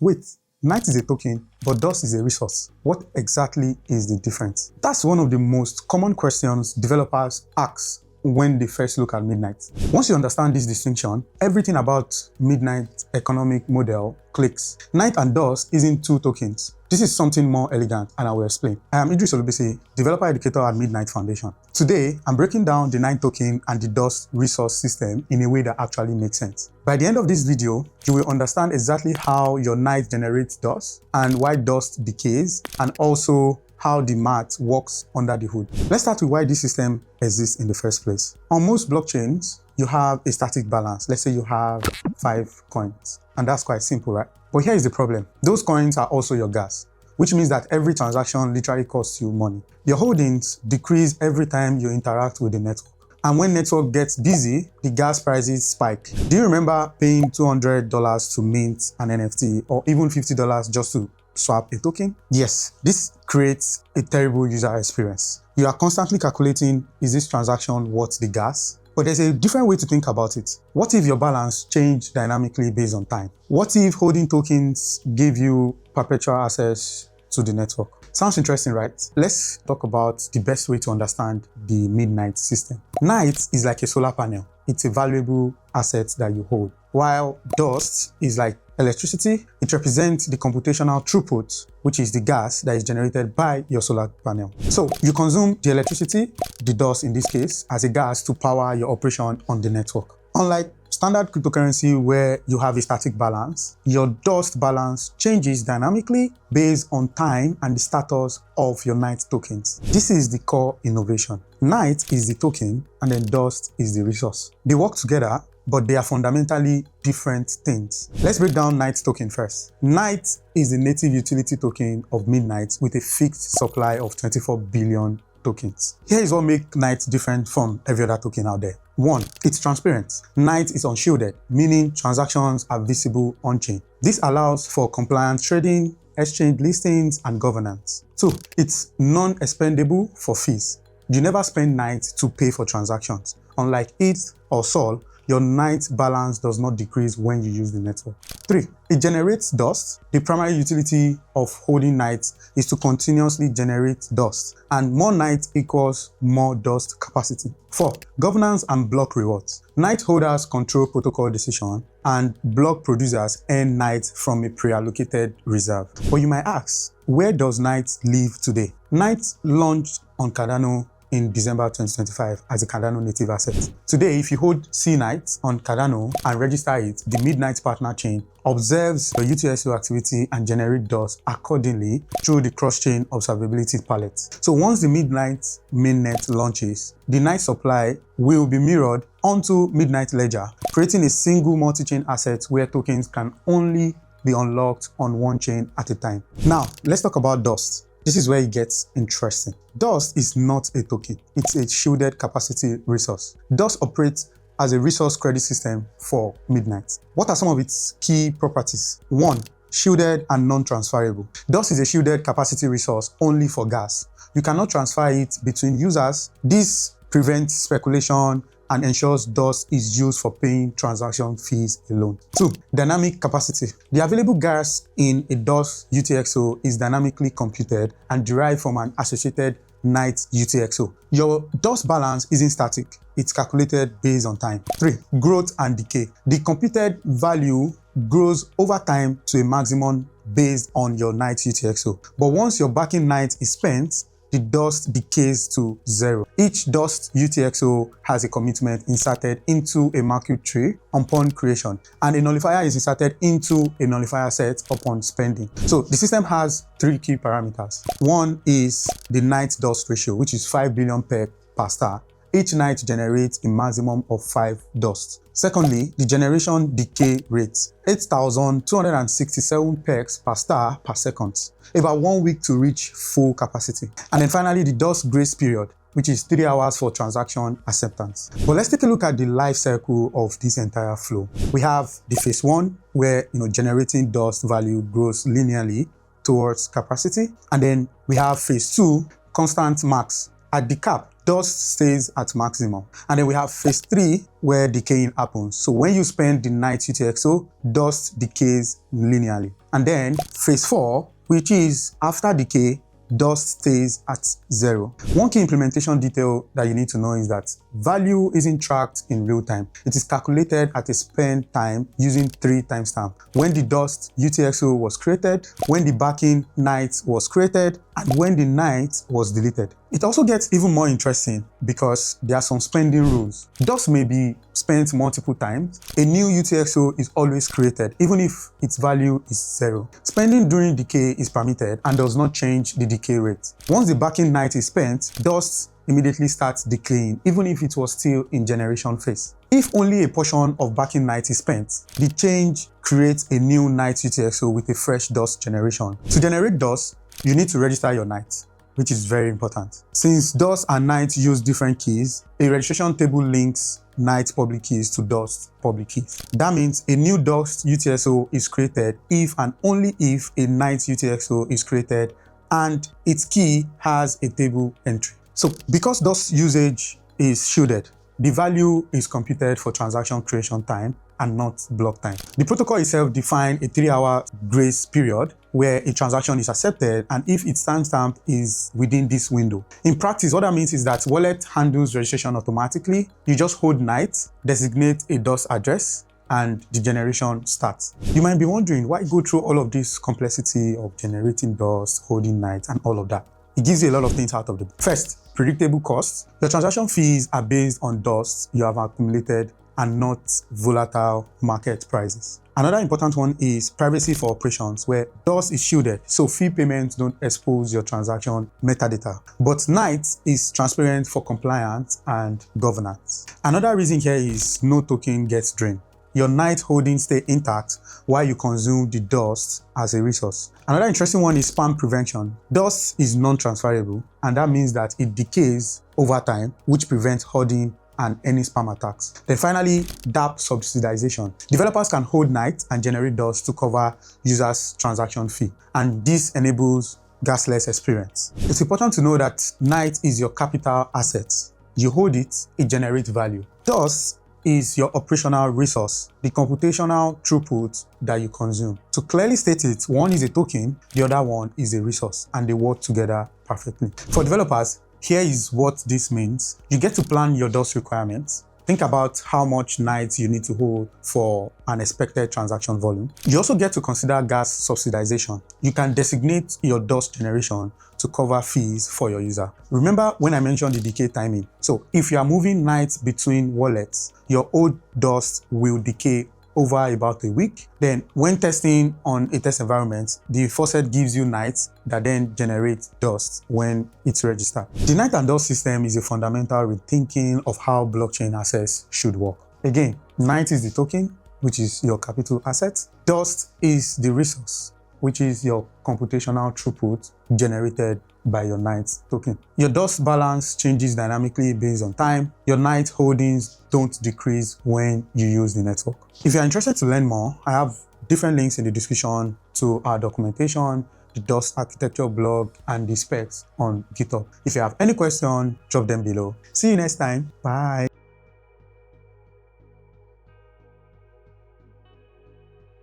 Wait, night is a token, but dust is a resource. What exactly is the difference? That's one of the most common questions developers ask when they first look at Midnight. Once you understand this distinction, everything about Midnight economic model clicks. Night and dust isn't two tokens. This is something more elegant, and I will explain. I am Idris Olubisi, developer educator at Midnight Foundation. Today, I'm breaking down the Night token and the dust resource system in a way that actually makes sense. By the end of this video, you will understand exactly how your Night generates dust and why dust decays, and also how the math works under the hood. Let's start with why this system exists in the first place. On most blockchains, you have a static balance. Let's say you have 5 coins, and that's quite simple, right? But here is the problem. Those coins are also your gas, which means that every transaction literally costs you money. Your holdings decrease every time you interact with the network. And when network gets busy, the gas prices spike. Do you remember paying $200 to mint an NFT or even $50 just to swap a token? Yes, this creates a terrible user experience. You are constantly calculating, is this transaction worth the gas? But there's a different way to think about it. What if your balance changed dynamically based on time? What if holding tokens gave you perpetual access to the network? Sounds interesting, right? Let's talk about the best way to understand the Midnight system. Night is like a solar panel. It's a valuable asset that you hold. While dust is like electricity, it represents the computational throughput, which is the gas that is generated by your solar panel. So you consume the electricity, the dust in this case, as a gas to power your operation on the network. Unlike standard cryptocurrency where you have a static balance, your dust balance changes dynamically based on time and the status of your Night tokens. This is the core innovation. Night is the token and then dust is the resource. They work together, but they are fundamentally different things. Let's break down Night token first. Night is the native utility token of Midnight with a fixed supply of 24 billion tokens. Here is what makes Night different from every other token out there. 1. It's transparent. Night is unshielded, meaning transactions are visible on-chain. This allows for compliant trading, exchange listings, and governance. 2. It's non-expendable for fees. You never spend Night to pay for transactions. Unlike ETH or Sol, your Night balance does not decrease when you use the network. 3. It generates dust. The primary utility of holding Night is to continuously generate dust, and more Night equals more dust capacity. 4. Governance and block rewards. Night holders control protocol decision, and block producers earn Night from a pre-allocated reserve. But you might ask, where does Night live today? Night launched on Cardano in December 2025 as a Cardano native asset. Today, if you hold C-Night on Cardano and register it, the Midnight partner chain observes your UTXO activity and generates dust accordingly through the cross-chain observability palette. So once the Midnight mainnet launches, the Night supply will be mirrored onto Midnight Ledger, creating a single multi-chain asset where tokens can only be unlocked on one chain at a time. Now, let's talk about dust. This is where it gets interesting. Dust is not a token. It's a shielded capacity resource. Dust operates as a resource credit system for Midnight. What are some of its key properties? 1. Shielded and non-transferable. Dust is a shielded capacity resource only for gas. You cannot transfer it between users. This prevents speculation and ensures dust is used for paying transaction fees alone. 2. Dynamic capacity. The available gas in a dust UTXO is dynamically computed and derived from an associated Night UTXO. Your dust balance isn't static. It's calculated based on time. 3. Growth and decay. The computed value grows over time to a maximum based on your Night UTXO. But once your backing Night is spent, the dust decays to 0. Each dust UTXO has a commitment inserted into a market tree upon creation, and a nullifier is inserted into a nullifier set upon spending. So the system has 3 key parameters. 1 is the Night dust ratio, which is 5 billion per star. Each Night generates a maximum of 5 dust. Secondly, the generation decay rate, 8,267 pegs per star per second, about 1 week to reach full capacity. And then finally, the dust grace period, which is 3 hours for transaction acceptance. But let's take a look at the life cycle of this entire flow. We have the phase 1, where generating dust value grows linearly towards capacity. And then we have phase 2, constant max. At the cap, dust stays at maximum. And then we have phase 3 where decaying happens. So when you spend the night UTXO, dust decays linearly. And then phase 4, which is after decay, dust stays at 0. One key implementation detail that you need to know is that value isn't tracked in real time. It is calculated at a spend time using 3 timestamps. When the dust UTXO was created, when the backing night was created, and when the night was deleted. It also gets even more interesting because there are some spending rules. Dust may be spent multiple times. A new UTXO is always created, even if its value is 0. Spending during decay is permitted and does not change the decay rate. Once the backing night is spent, dust immediately starts decaying, even if it was still in generation phase. If only a portion of backing night is spent, the change creates a new night UTXO with a fresh dust generation. To generate dust, you need to register your night, which is very important. Since dust and night use different keys, a registration table links night public keys to dust public keys. That means a new dust UTXO is created if and only if a night UTXO is created and its key has a table entry. So because dust usage is shielded, the value is computed for transaction creation time and not block time. The protocol itself defines a 3-hour grace period where a transaction is accepted and if its timestamp is within this window. In practice, what that means is that wallet handles registration automatically. You just hold night, designate a dust address, and the generation starts. You might be wondering why go through all of this complexity of generating dust, holding night, and all of that. It gives you a lot of things out of it. First, predictable costs. Your transaction fees are based on dust you have accumulated and not volatile market prices. Another important one is privacy for operations, where dust is shielded, so fee payments don't expose your transaction metadata. But night is transparent for compliance and governance. Another reason here is no token gets drained. Your night holdings stay intact while you consume the dust as a resource. Another interesting one is spam prevention. Dust is non-transferable, and that means that it decays over time, which prevents hoarding and any spam attacks. Then finally, DApp subsidization. Developers can hold night and generate dust to cover users' transaction fee, and this enables gasless experience. It's important to know that night is your capital asset. You hold it, it generates value. Dust is your operational resource, the computational throughput that you consume. To clearly state it, one is a token, the other one is a resource, and they work together perfectly. For developers, here is what this means. You get to plan your dust requirements. Think about how much night you need to hold for an expected transaction volume. You also get to consider gas subsidization. You can designate your dust generation to cover fees for your user. Remember when I mentioned the decay timing? So if you are moving night between wallets, your old dust will decay over about a week. Then when testing on a test environment, the faucet gives you night that then generates dust when it's registered. The night and dust system is a fundamental rethinking of how blockchain assets should work. Again, night is the token, which is your capital asset. Dust is the resource, which is your computational throughput generated by your night token. Your dust balance changes dynamically based on time. Your night holdings don't decrease when you use the network. If you're interested to learn more, I have different links in the description to our documentation, the Dust architecture blog, and the specs on GitHub. If you have any question, drop them below. See you next time. Bye.